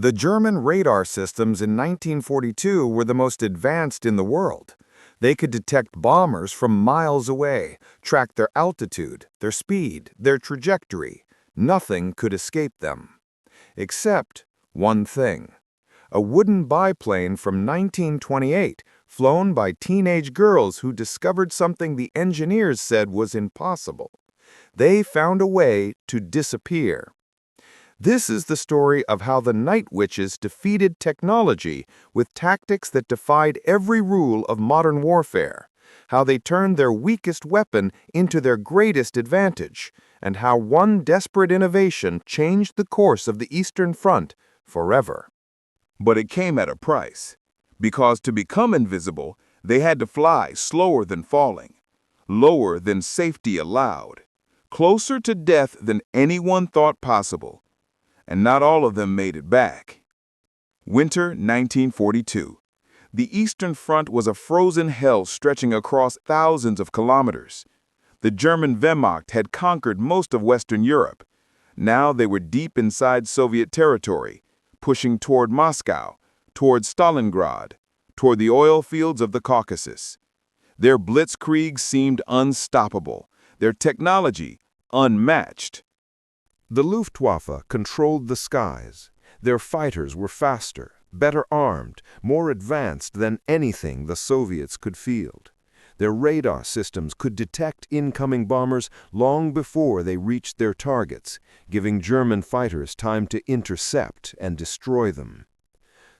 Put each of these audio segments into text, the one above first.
The German radar systems in 1942 were the most advanced in the world. They could detect bombers from miles away, track their altitude, their speed, their trajectory. Nothing could escape them. Except one thing. A wooden biplane from 1928, flown by teenage girls who discovered something the engineers said was impossible. They found a way to disappear. This is the story of how the Night Witches defeated technology with tactics that defied every rule of modern warfare, how they turned their weakest weapon into their greatest advantage, and how one desperate innovation changed the course of the Eastern Front forever. But it came at a price, because to become invisible, they had to fly slower than falling, lower than safety allowed, closer to death than anyone thought possible. And not all of them made it back. Winter 1942. The Eastern Front was a frozen hell stretching across thousands of kilometers. The German Wehrmacht had conquered most of Western Europe. Now they were deep inside Soviet territory, pushing toward Moscow, toward Stalingrad, toward the oil fields of the Caucasus. Their blitzkrieg seemed unstoppable, their technology unmatched. The Luftwaffe controlled the skies. Their fighters were faster, better armed, more advanced than anything the Soviets could field. Their radar systems could detect incoming bombers long before they reached their targets, giving German fighters time to intercept and destroy them.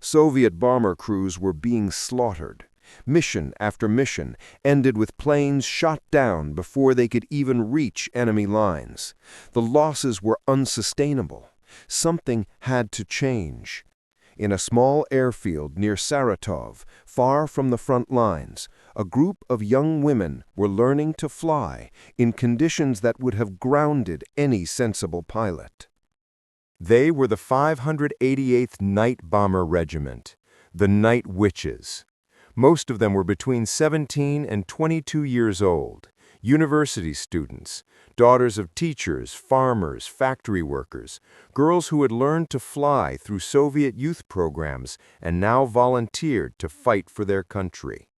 Soviet bomber crews were being slaughtered. Mission after mission ended with planes shot down before they could even reach enemy lines. The losses were unsustainable. Something had to change. In a small airfield near Saratov, far from the front lines, a group of young women were learning to fly in conditions that would have grounded any sensible pilot. They were the 588th Night Bomber Regiment, the Night Witches. Most of them were between 17 and 22 years old, university students, daughters of teachers, farmers, factory workers, girls who had learned to fly through Soviet youth programs and now volunteered to fight for their country.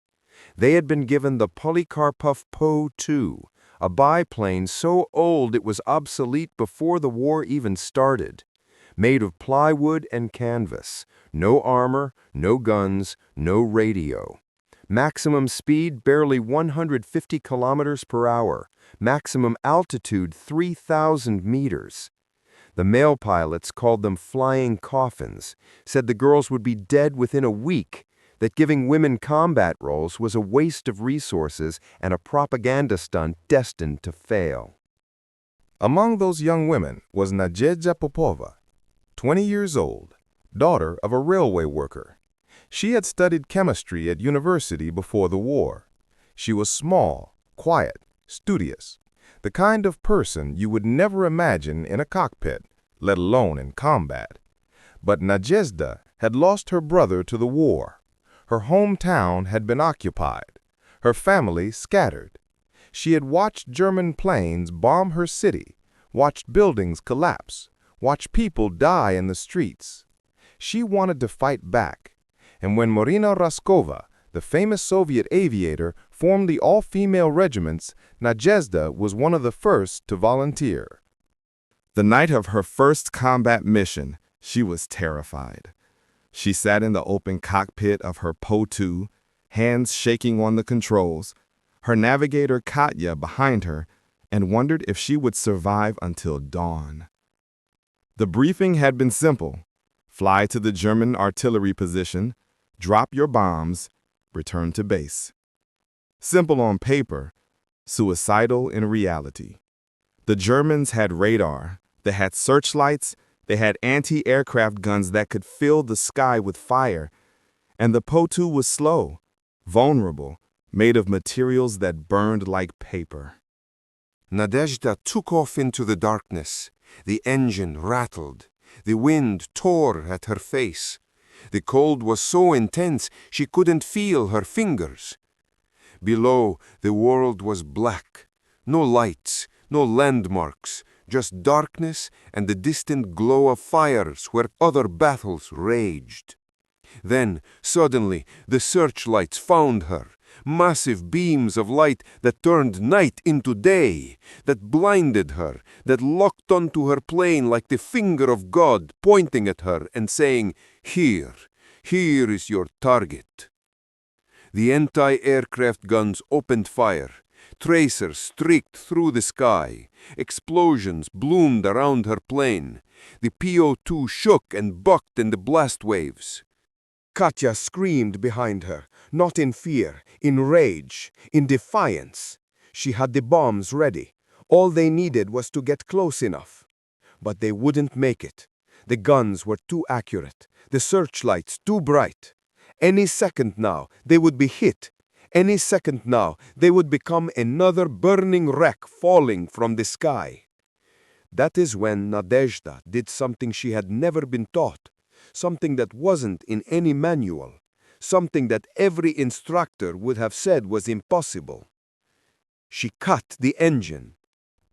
They had been given the Polikarpov Po-2, a biplane so old it was obsolete before the war even started. Made of plywood and canvas, no armor, no guns, no radio. Maximum speed barely 150 kilometers per hour, maximum altitude 3,000 meters. The male pilots called them flying coffins, said the girls would be dead within a week, that giving women combat roles was a waste of resources and a propaganda stunt destined to fail. Among those young women was Nadezhda Popova, 20 years old, daughter of a railway worker. She had studied chemistry at university before the war. She was small, quiet, studious, the kind of person you would never imagine in a cockpit, let alone in combat. But Nadezhda had lost her brother to the war. Her hometown had been occupied, her family scattered. She had watched German planes bomb her city, watched buildings collapse, watch people die in the streets. She wanted to fight back, and when Marina Raskova, the famous Soviet aviator, formed the all-female regiments, Nadezhda was one of the first to volunteer. The night of her first combat mission, she was terrified. She sat in the open cockpit of her Po-2, hands shaking on the controls, her navigator Katya behind her, and wondered if she would survive until dawn. The briefing had been simple. Fly to the German artillery position, drop your bombs, return to base. Simple on paper, suicidal in reality. The Germans had radar, they had searchlights, they had anti-aircraft guns that could fill the sky with fire, and the Po-2 was slow, vulnerable, made of materials that burned like paper. Nadezhda took off into the darkness. The engine rattled. The wind tore at her face. The cold was so intense she couldn't feel her fingers. Below, the world was black. No lights, no landmarks, just darkness and the distant glow of fires where other battles raged. Then, suddenly, the searchlights found her, massive beams of light that turned night into day, that blinded her, that locked onto her plane like the finger of God pointing at her and saying, "Here, here is your target." The anti-aircraft guns opened fire. Tracers streaked through the sky. Explosions bloomed around her plane. The PO-2 shook and bucked in the blast waves. Katya screamed behind her, not in fear, in rage, in defiance. She had the bombs ready. All they needed was to get close enough. But they wouldn't make it. The guns were too accurate, the searchlights too bright. Any second now, they would be hit. Any second now, they would become another burning wreck falling from the sky. That is when Nadezhda did something she had never been taught, something that wasn't in any manual, something that every instructor would have said was impossible. She cut the engine.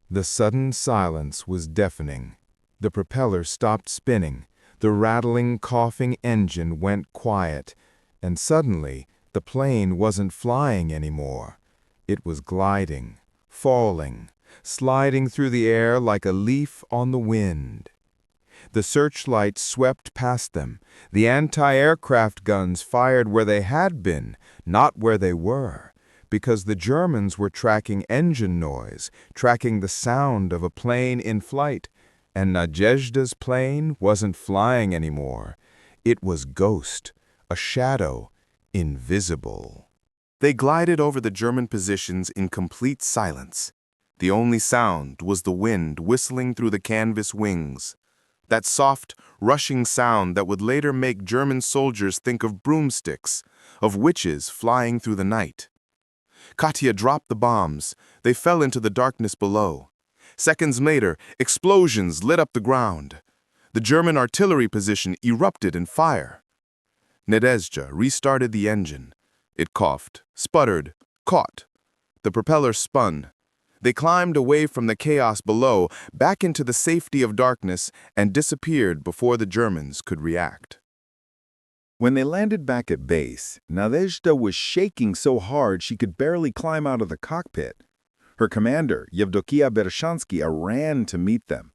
The sudden silence was deafening. The propeller stopped spinning. The rattling, coughing engine went quiet, and suddenly the plane wasn't flying anymore. It was gliding, falling, sliding through the air like a leaf on the wind. The searchlights swept past them. The anti-aircraft guns fired where they had been, not where they were, because the Germans were tracking engine noise, tracking the sound of a plane in flight, and Nadezhda's plane wasn't flying anymore. It was ghost, a shadow, invisible. They glided over the German positions in complete silence. The only sound was the wind whistling through the canvas wings. That soft, rushing sound that would later make German soldiers think of broomsticks, of witches flying through the night. Katya dropped the bombs. They fell into the darkness below. Seconds later, explosions lit up the ground. The German artillery position erupted in fire. Nadezhda restarted the engine. It coughed, sputtered, caught. The propeller spun. They climbed away from the chaos below, back into the safety of darkness, and disappeared before the Germans could react. When they landed back at base, Nadezhda was shaking so hard she could barely climb out of the cockpit. Her commander, Yevdokia Bershansky, ran to meet them.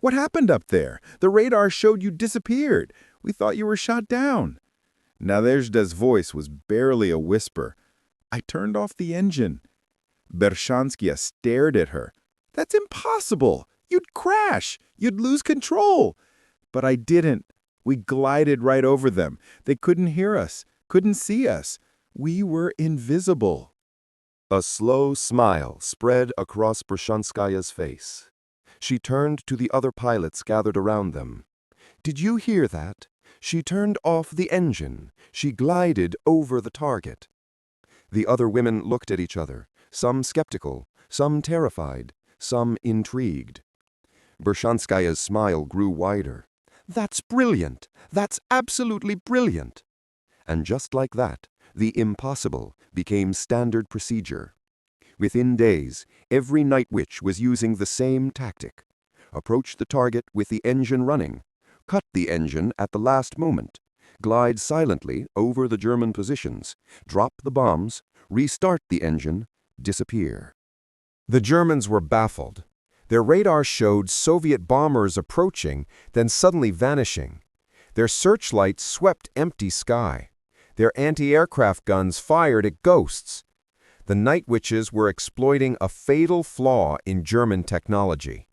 "What happened up there? The radar showed you disappeared. We thought you were shot down." Nadezhda's voice was barely a whisper. "I turned off the engine." Bershansky stared at her. "That's impossible. You'd crash. You'd lose control." "But I didn't. We glided right over them. They couldn't hear us, couldn't see us. We were invisible." A slow smile spread across Bershanskaya's face. She turned to the other pilots gathered around them. "Did you hear that? She turned off the engine. She glided over the target." The other women looked at each other, some skeptical, some terrified, some intrigued. Bershanskaya's smile grew wider. "That's brilliant! That's absolutely brilliant!" And just like that, the impossible became standard procedure. Within days, every night witch was using the same tactic. Approach the target with the engine running, cut the engine at the last moment, glide silently over the German positions, drop the bombs, restart the engine, disappear. The Germans were baffled. Their radar showed Soviet bombers approaching, then suddenly vanishing. Their searchlights swept empty sky. Their anti-aircraft guns fired at ghosts. The night witches were exploiting a fatal flaw in German technology.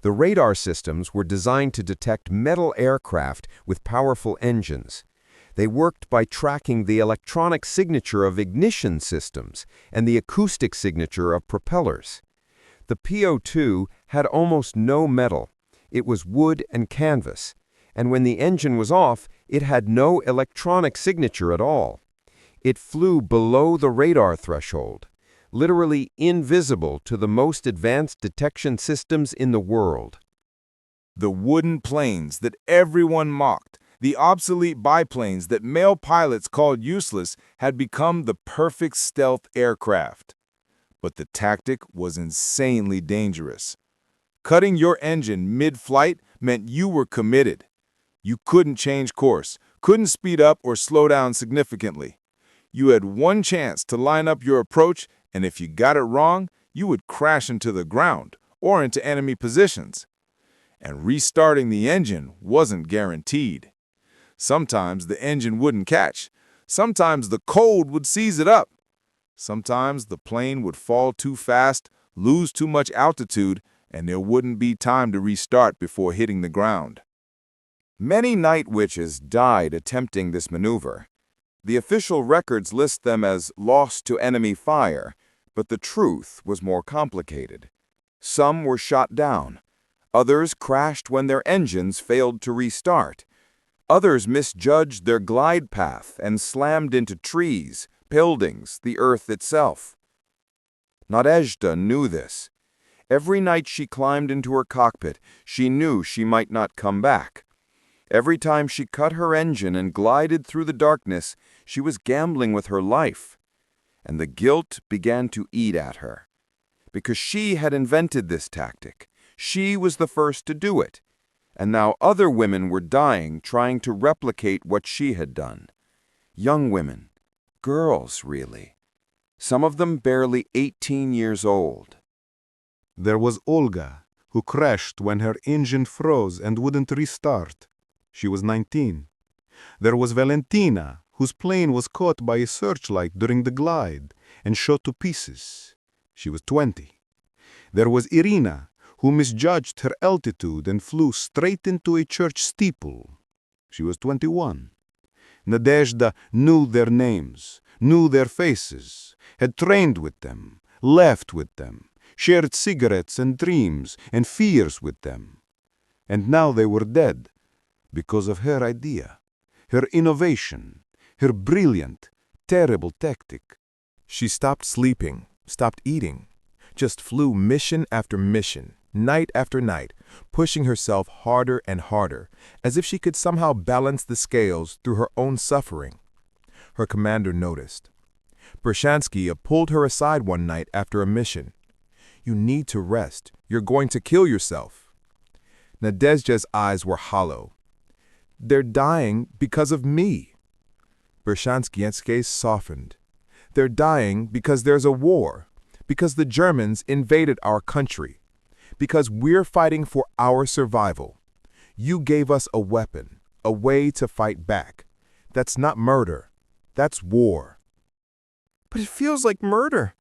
The radar systems were designed to detect metal aircraft with powerful engines. They worked by tracking the electronic signature of ignition systems and the acoustic signature of propellers. The PO-2 had almost no metal. It was wood and canvas, and when the engine was off, it had no electronic signature at all. It flew below the radar threshold, literally invisible to the most advanced detection systems in the world. The wooden planes that everyone mocked, the obsolete biplanes that male pilots called useless, had become the perfect stealth aircraft. But the tactic was insanely dangerous. Cutting your engine mid-flight meant you were committed. You couldn't change course, couldn't speed up or slow down significantly. You had one chance to line up your approach, and if you got it wrong, you would crash into the ground or into enemy positions. And restarting the engine wasn't guaranteed. Sometimes the engine wouldn't catch. Sometimes the cold would seize it up. Sometimes the plane would fall too fast, lose too much altitude, and there wouldn't be time to restart before hitting the ground. Many night witches died attempting this maneuver. The official records list them as lost to enemy fire, but the truth was more complicated. Some were shot down. Others crashed when their engines failed to restart. Others misjudged their glide path and slammed into trees, buildings, the earth itself. Nadezhda knew this. Every night she climbed into her cockpit, she knew she might not come back. Every time she cut her engine and glided through the darkness, she was gambling with her life. And the guilt began to eat at her. Because she had invented this tactic. She was the first to do it. And now other women were dying trying to replicate what she had done. Young women. Girls, really. Some of them barely 18 years old. There was Olga, who crashed when her engine froze and wouldn't restart. She was 19. There was Valentina, whose plane was caught by a searchlight during the glide and shot to pieces. She was 20. There was Irina, who misjudged her altitude and flew straight into a church steeple. She was 21. Nadezhda knew their names, knew their faces, had trained with them, laughed with them, shared cigarettes and dreams and fears with them. And now they were dead because of her idea, her innovation, her brilliant, terrible tactic. She stopped sleeping, stopped eating, just flew mission after mission, night after night, pushing herself harder and harder, as if she could somehow balance the scales through her own suffering. Her commander noticed. Pershansky pulled her aside one night after a mission. "You need to rest. You're going to kill yourself." Nadezhda's eyes were hollow. "They're dying because of me." Pershansky's gaze softened. "They're dying because there's a war, because the Germans invaded our country, because we're fighting for our survival. You gave us a weapon, a way to fight back. That's not murder. That's war." "But it feels like murder.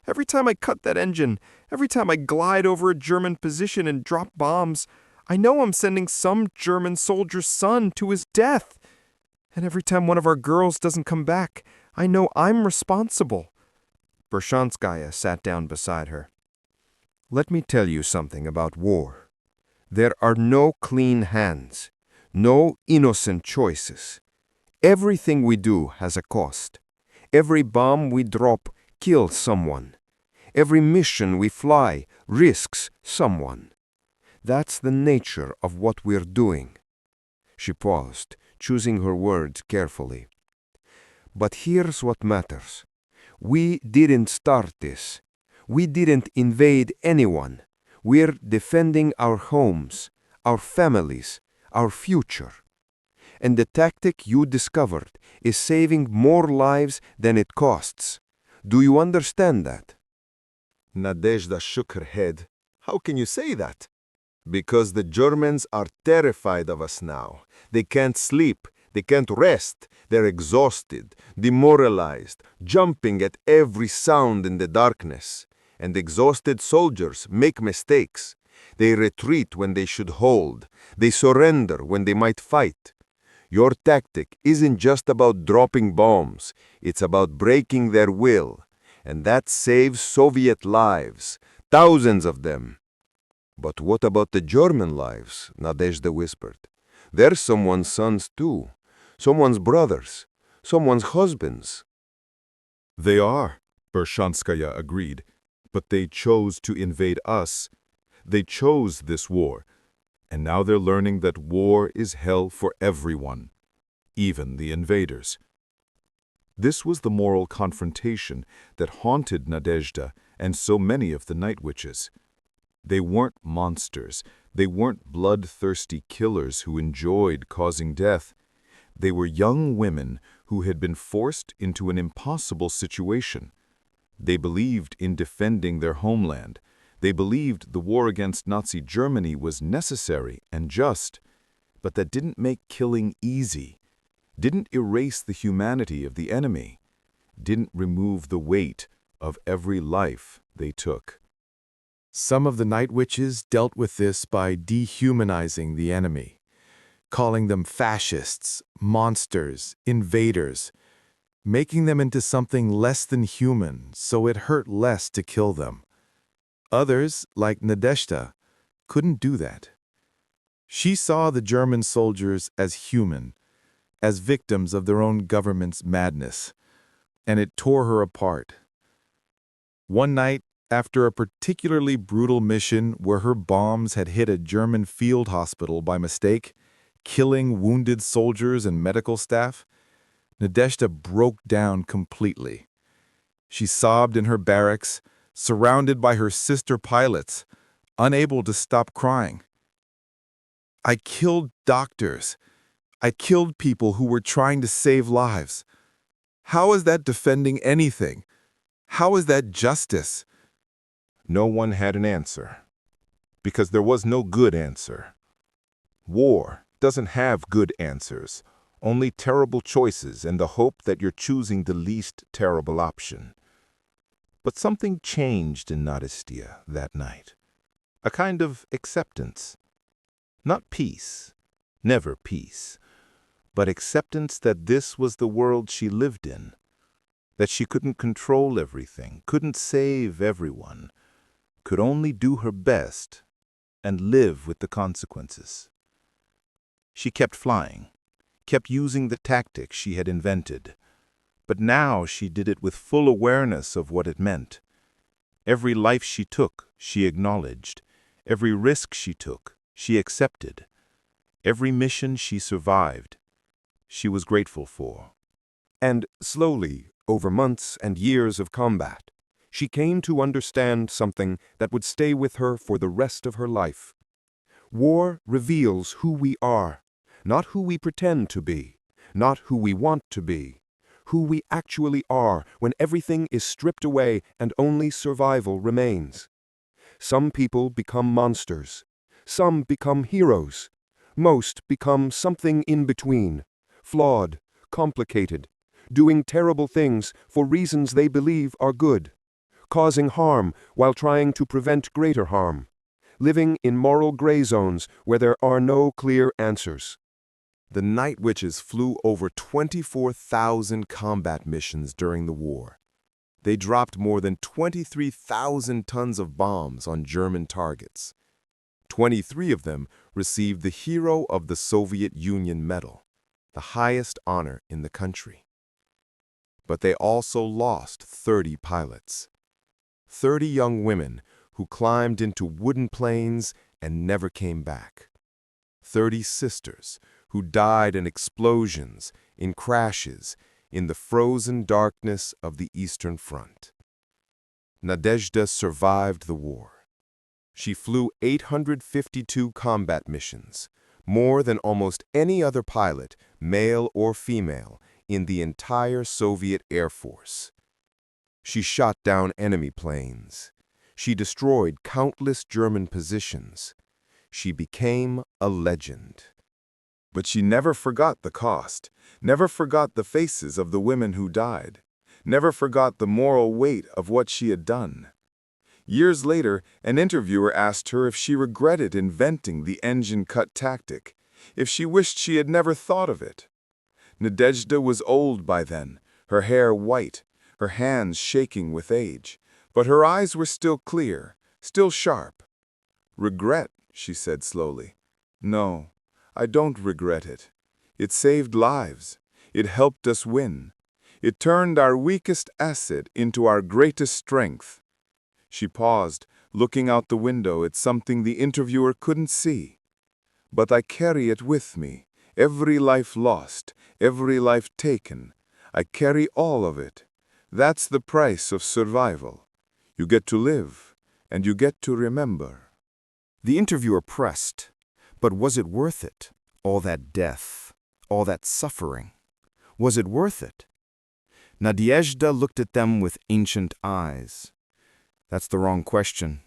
Every time I cut that engine, every time I glide over a German position and drop bombs, I know I'm sending some German soldier's son to his death. And every time one of our girls doesn't come back, I know I'm responsible." Pershanskaya sat down beside her. "Let me tell you something about war. There are no clean hands, no innocent choices. Everything we do has a cost. Every bomb we drop kills someone. Every mission we fly risks someone. That's the nature of what we're doing." She paused, choosing her words carefully. "But here's what matters. We didn't start this. We didn't invade anyone. We're defending our homes, our families, our future. And the tactic you discovered is saving more lives than it costs. Do you understand that?" Nadezhda shook her head. "How can you say that?" "Because the Germans are terrified of us now. They can't sleep. They can't rest. They're exhausted, demoralized, jumping at every sound in the darkness. And exhausted soldiers make mistakes. They retreat when they should hold. They surrender when they might fight. Your tactic isn't just about dropping bombs. It's about breaking their will. And that saves Soviet lives, thousands of them." "But what about the German lives?" Nadezhda whispered. "They're someone's sons too, someone's brothers, someone's husbands." They are, Pershanskaya agreed, but they chose to invade us. They chose this war, and now they're learning that war is hell for everyone, even the invaders. This was the moral confrontation that haunted Nadezhda and so many of the night witches. They weren't monsters. They weren't bloodthirsty killers who enjoyed causing death. They were young women who had been forced into an impossible situation. They believed in defending their homeland. They believed the war against Nazi Germany was necessary and just, but that didn't make killing easy, didn't erase the humanity of the enemy, didn't remove the weight of every life they took. Some of the night witches dealt with this by dehumanizing the enemy, calling them fascists, monsters, invaders, making them into something less than human so it hurt less to kill them. Others, like Nadezhda, couldn't do that. She saw the German soldiers as human, as victims of their own government's madness, and it tore her apart. One night, after a particularly brutal mission where her bombs had hit a German field hospital by mistake, killing wounded soldiers and medical staff, Nadezhda broke down completely. She sobbed in her barracks, surrounded by her sister pilots, unable to stop crying. "I killed doctors. I killed people who were trying to save lives. How is that defending anything? How is that justice?" No one had an answer, because there was no good answer. War doesn't have good answers, only terrible choices and the hope that you're choosing the least terrible option. But something changed in Nadezhda that night. A kind of acceptance. Not peace, never peace, but acceptance that this was the world she lived in, that she couldn't control everything, couldn't save everyone, could only do her best and live with the consequences. She kept flying, kept using the tactics she had invented, but now she did it with full awareness of what it meant. Every life she took, she acknowledged. Every risk she took, she accepted. Every mission she survived, she was grateful for. And slowly, over months and years of combat, she came to understand something that would stay with her for the rest of her life. War reveals who we are, not who we pretend to be, not who we want to be, who we actually are when everything is stripped away and only survival remains. Some people become monsters. Some become heroes. Most become something in between, flawed, complicated, doing terrible things for reasons they believe are good, causing harm while trying to prevent greater harm, living in moral gray zones where there are no clear answers. The night witches flew over 24,000 combat missions during the war. They dropped more than 23,000 tons of bombs on German targets. 23 of them received the Hero of the Soviet Union Medal, the highest honor in the country. But they also lost 30 pilots. 30 young women who climbed into wooden planes and never came back. 30 sisters who died in explosions, in crashes, in the frozen darkness of the Eastern Front. Nadezhda survived the war. She flew 852 combat missions, more than almost any other pilot, male or female, in the entire Soviet Air Force. She shot down enemy planes. She destroyed countless German positions. She became a legend. But she never forgot the cost, never forgot the faces of the women who died, never forgot the moral weight of what she had done. Years later, an interviewer asked her if she regretted inventing the engine cut tactic, if she wished she had never thought of it. Nadezhda was old by then, her hair white, her hands shaking with age, but her eyes were still clear, still sharp. "Regret," she said slowly. "No, I don't regret it. It saved lives. It helped us win. It turned our weakest asset into our greatest strength." She paused, looking out the window at something the interviewer couldn't see. "But I carry it with me, every life lost, every life taken. I carry all of it. That's the price of survival. You get to live, and you get to remember." The interviewer pressed, but was it worth it? All that death, all that suffering. Was it worth it? Nadezhda looked at them with ancient eyes. That's the wrong question.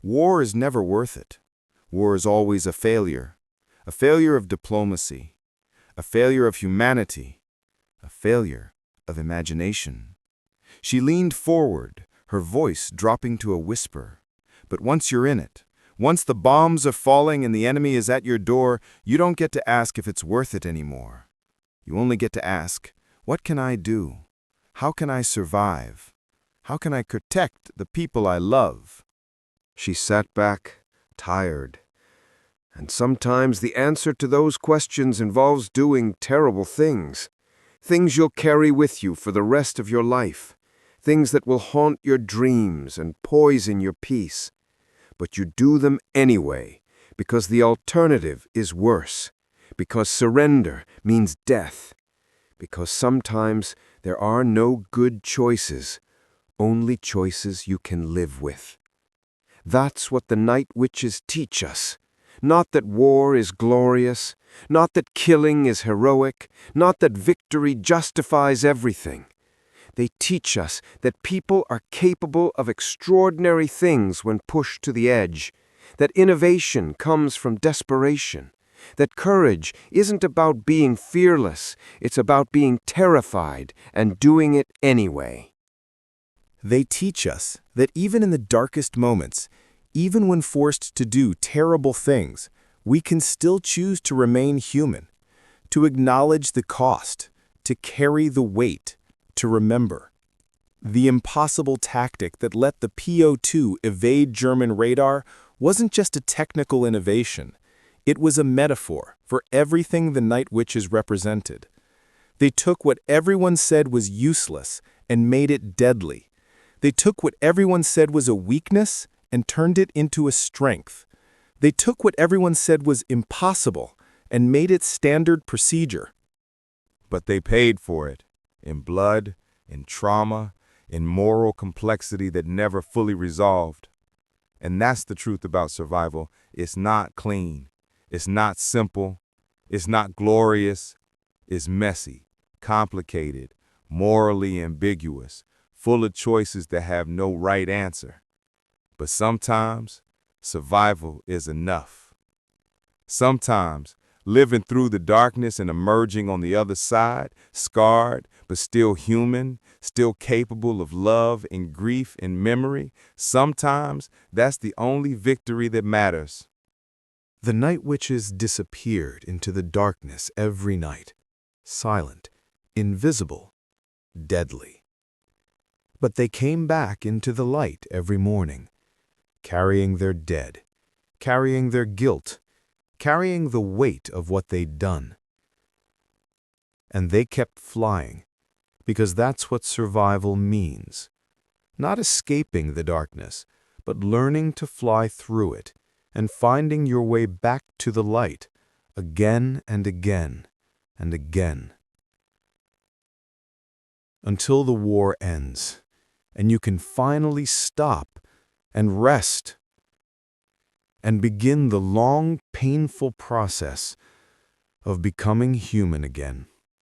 War is never worth it. War is always a failure of diplomacy, a failure of humanity, a failure of imagination. She leaned forward, her voice dropping to a whisper. But once you're in it, once the bombs are falling and the enemy is at your door, you don't get to ask if it's worth it anymore. You only get to ask, what can I do? How can I survive? How can I protect the people I love? She sat back, tired. And sometimes the answer to those questions involves doing terrible things. Things you'll carry with you for the rest of your life. Things that will haunt your dreams and poison your peace. But you do them anyway, because the alternative is worse. Because surrender means death. Because sometimes there are no good choices, only choices you can live with. That's what the night witches teach us. Not that war is glorious, not that killing is heroic, not that victory justifies everything. They teach us that people are capable of extraordinary things when pushed to the edge, that innovation comes from desperation, that courage isn't about being fearless, it's about being terrified and doing it anyway. They teach us that even in the darkest moments, even when forced to do terrible things, we can still choose to remain human, to acknowledge the cost, to carry the weight, to remember. The impossible tactic that let the PO-2 evade German radar wasn't just a technical innovation. It was a metaphor for everything the Night Witches represented. They took what everyone said was useless and made it deadly. They took what everyone said was a weakness and turned it into a strength. They took what everyone said was impossible and made it standard procedure. But they paid for it, in blood, in trauma, in moral complexity that never fully resolved. And that's the truth about survival. It's not clean. It's not simple. It's not glorious. It's messy, complicated, morally ambiguous, full of choices that have no right answer. But sometimes, survival is enough. Sometimes, living through the darkness and emerging on the other side, scarred, but still human, still capable of love and grief and memory, sometimes that's the only victory that matters. The Night Witches disappeared into the darkness every night, silent, invisible, deadly. But they came back into the light every morning, carrying their dead, carrying their guilt, carrying the weight of what they'd done. And they kept flying, because that's what survival means. Not escaping the darkness, but learning to fly through it and finding your way back to the light again and again and again. Until the war ends, and you can finally stop and rest and begin the long, painful process of becoming human again.